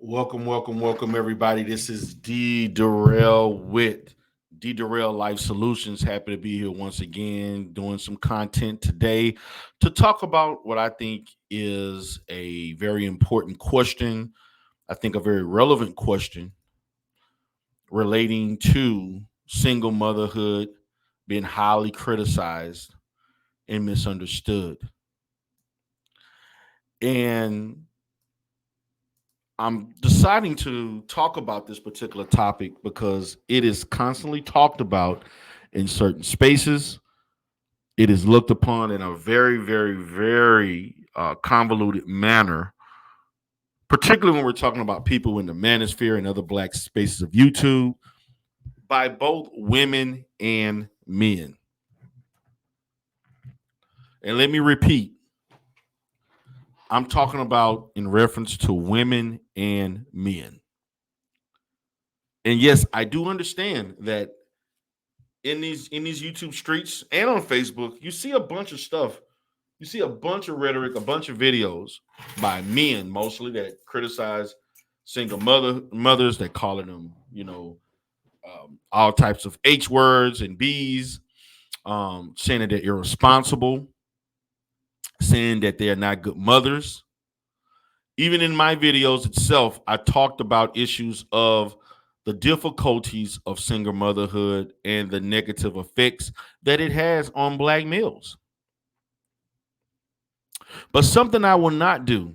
Welcome, everybody. This is D. Durrell with D. Durrell Life Solutions. Happy to be here once again, doing some content today to talk about what I think is a very important question. I think a very relevant question relating to single motherhood being highly criticized and misunderstood. And I'm deciding to talk about this particular topic because it is constantly talked about in certain spaces. It is looked upon in a very convoluted manner, particularly when we're talking about people in the manosphere and other black spaces of YouTube, by both women and men. And let me repeat, I'm talking about in reference to women and men. And yes, I do understand that in these YouTube streets and on Facebook, you see a bunch of stuff. You see a bunch of rhetoric, a bunch of videos by men mostly that criticize single mothers that calling them, all types of H words and B's, saying that they're irresponsible, saying that they are not good mothers. Even in my videos itself, I talked about issues of the difficulties of single motherhood and the negative effects that it has on black males. But something I will not do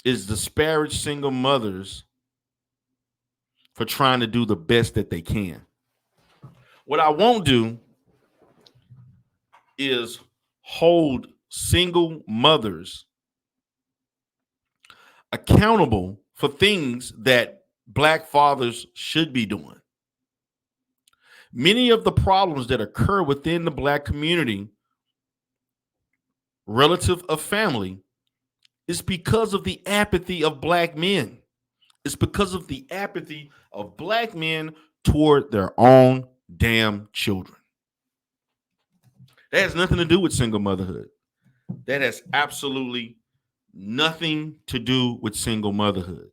is disparage single mothers for trying to do the best that they can. What I won't do is hold single mothers accountable for things that black fathers should be doing. Many of the problems that occur within the black community relative of family is because of the apathy of black men. It's because of the apathy of black men toward their own damn children. That has nothing to do with single motherhood. That has absolutely nothing to do with single motherhood.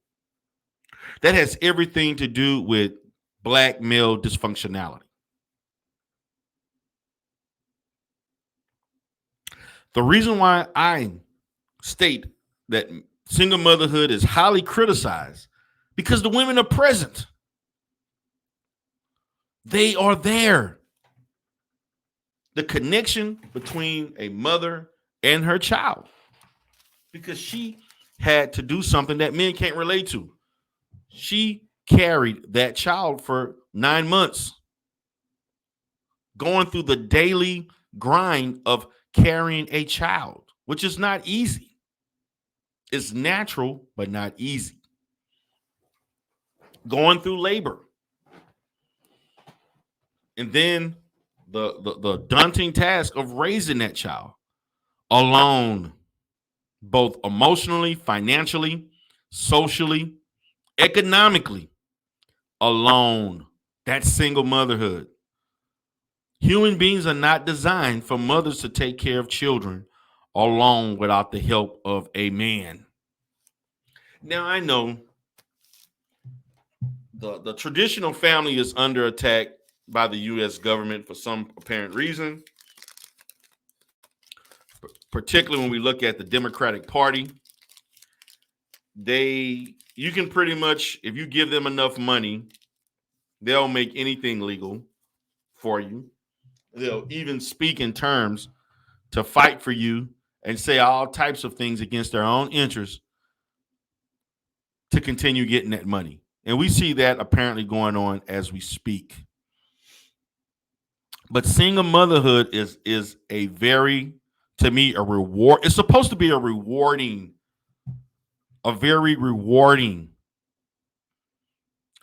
That has everything to do with black male dysfunctionality. The reason why I state that single motherhood is highly criticized because the women are present. They are there. The connection between a mother and her child, because she had to do something that men can't relate to. She carried that child for 9 months, going through the daily grind of carrying a child, which is not easy. It's natural, but not easy. Going through labor. And then the daunting task of raising that child alone, both emotionally, financially, socially, economically, alone. That's single motherhood. Human beings are not designed for mothers to take care of children alone without the help of a man. Now, I know the traditional family is under attack by the U.S. government for some apparent reason, particularly when we look at the Democratic Party. You can pretty much, if you give them enough money, they'll make anything legal for you. They'll even speak in terms to fight for you and say all types of things against their own interests to continue getting that money. And we see that apparently going on as we speak. But single motherhood is a very, to me, a reward. It's supposed to be a very rewarding.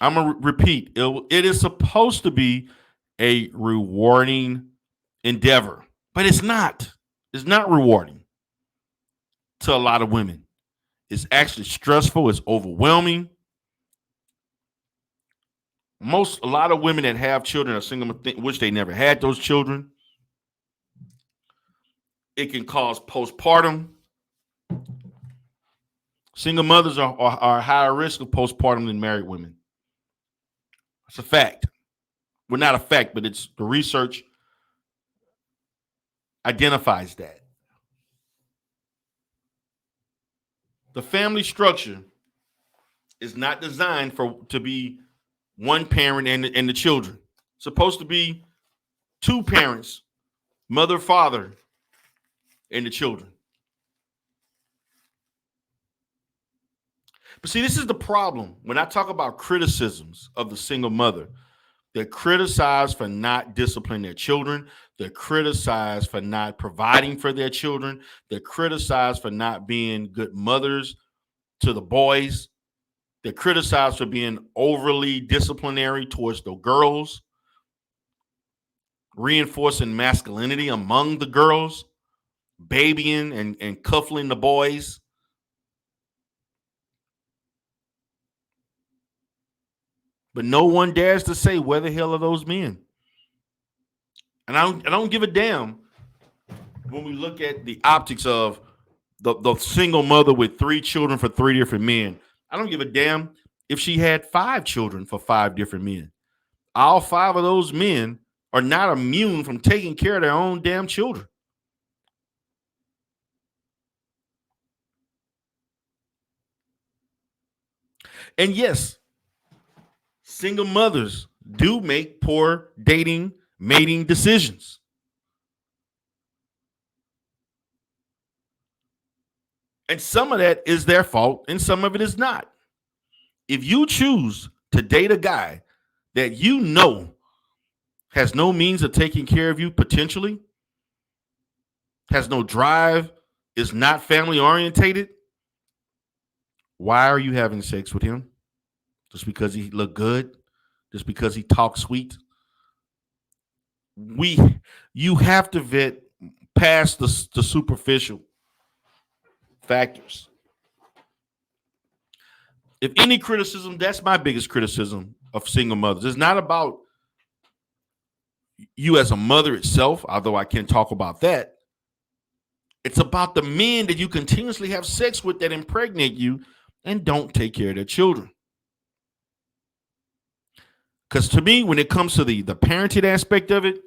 I'm gonna repeat. It is supposed to be a rewarding endeavor, but it's not. It's not rewarding to a lot of women. It's actually stressful. It's overwhelming. A lot of women that have children are single, wish they never had those children. It can cause postpartum Single mothers are higher risk of postpartum than married women. It's a fact. Well, not a fact, but it's the research identifies that. The family structure is not designed to be one parent and the children. It's supposed to be two parents, mother, father, and the children. But see, this is the problem. When I talk about criticisms of the single mother, they're criticized for not disciplining their children. They're criticized for not providing for their children. They're criticized for not being good mothers to the boys. They're criticized for being overly disciplinary towards the girls, reinforcing masculinity among the girls, babying and cuffling the boys. But no one dares to say where the hell are those men. And I don't give a damn when we look at the optics of the single mother with 3 children for 3 different men. I don't give a damn if she had 5 children for 5 different men. All 5 of those men are not immune from taking care of their own damn children. And yes, single mothers do make poor dating, mating decisions. And some of that is their fault, and some of it is not. If you choose to date a guy that you know has no means of taking care of you potentially, has no drive, is not family orientated, why are you having sex with him? Just because he look good? Just because he talks sweet? You have to vet past the superficial factors. If any criticism, that's my biggest criticism of single mothers. It's not about you as a mother itself, although I can talk about that. It's about the men that you continuously have sex with that impregnate you and don't take care of their children. Because to me, when it comes to the parenting aspect of it,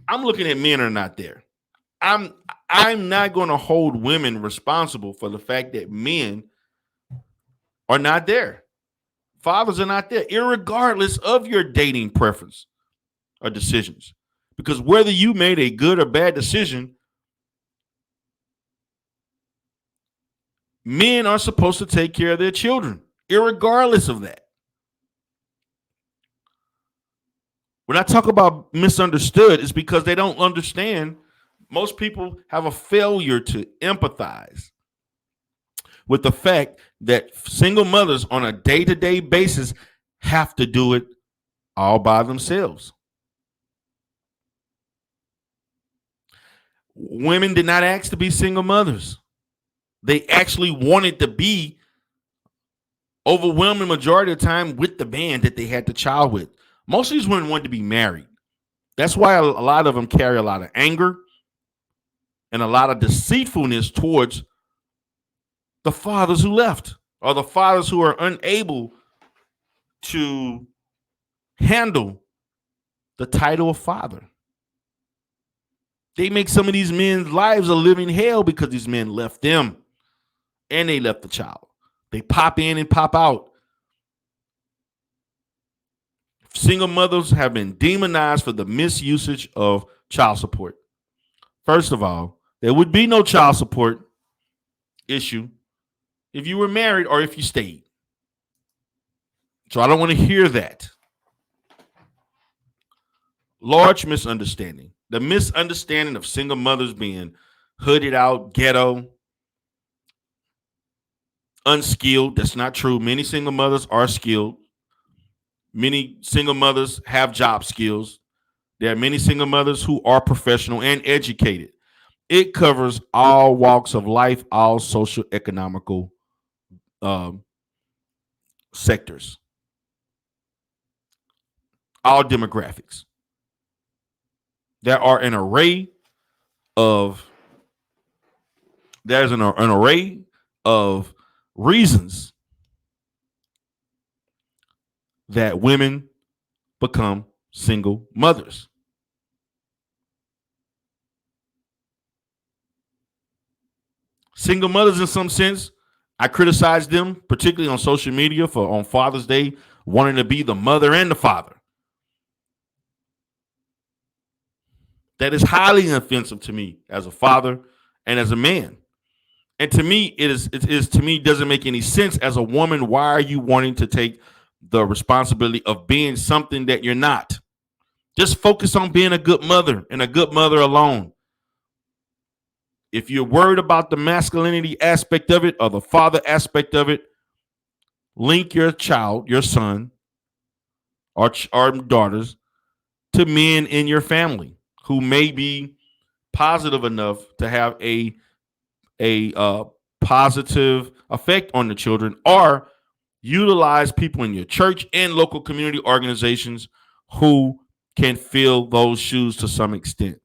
I'm looking at men are not there. I'm not going to hold women responsible for the fact that men are not there. Fathers are not there, irregardless of your dating preference or decisions. Because whether you made a good or bad decision, men are supposed to take care of their children, irregardless of that. When I talk about misunderstood, it's because they don't understand. Most people have a failure to empathize with the fact that single mothers on a day-to-day basis have to do it all by themselves. Women did not ask to be single mothers. They actually wanted to be overwhelming majority of the time with the man that they had the child with. Most of these women wanted to be married. That's why a lot of them carry a lot of anger and a lot of deceitfulness towards the fathers who left or the fathers who are unable to handle the title of father. They make some of these men's lives a living hell because these men left them and they left the child. They pop in and pop out. Single mothers have been demonized for the misusage of child support. First of all, there would be no child support issue if you were married or if you stayed. So I don't want to hear that. Large misunderstanding. The misunderstanding of single mothers being hooded out, ghetto, unskilled. That's not true. Many single mothers are skilled. Many single mothers have job skills. There are many single mothers who are professional and educated. It covers all walks of life, all social economical um, sectors, all demographics. There are an array of there's an array of reasons that women become single mothers. Single mothers, in some sense, I criticize them, particularly on social media, for on Father's Day wanting to be the mother and the father. That is highly offensive to me as a father and as a man. And to me, it is to me doesn't make any sense. As a woman, why are you wanting to take the responsibility of being something that you're not? Just focus on being a good mother and a good mother alone. If you're worried about the masculinity aspect of it or the father aspect of it, link your child, your son, or daughters to men in your family who may be positive enough to have a positive effect on the children, or utilize people in your church and local community organizations who can fill those shoes to some extent.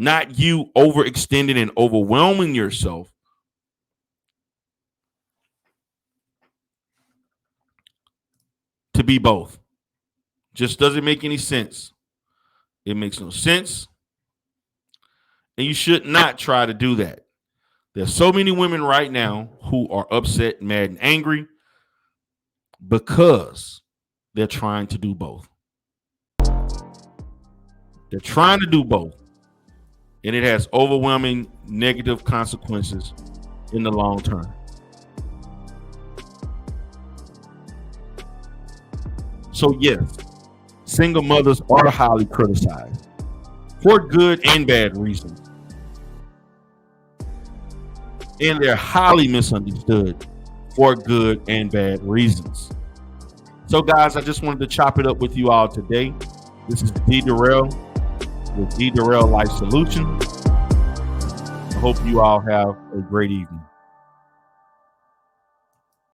Not you overextending and overwhelming yourself to be both. Just doesn't make any sense. It makes no sense. And you should not try to do that. There's so many women right now who are upset, mad, and angry because they're trying to do both. They're trying to do both. And it has overwhelming negative consequences in the long term. So yes, single mothers are highly criticized for good and bad reasons. And they're highly misunderstood for good and bad reasons. So guys, I just wanted to chop it up with you all today. This is D. Durrell with D. Durrell Life Solutions. I hope you all have a great evening.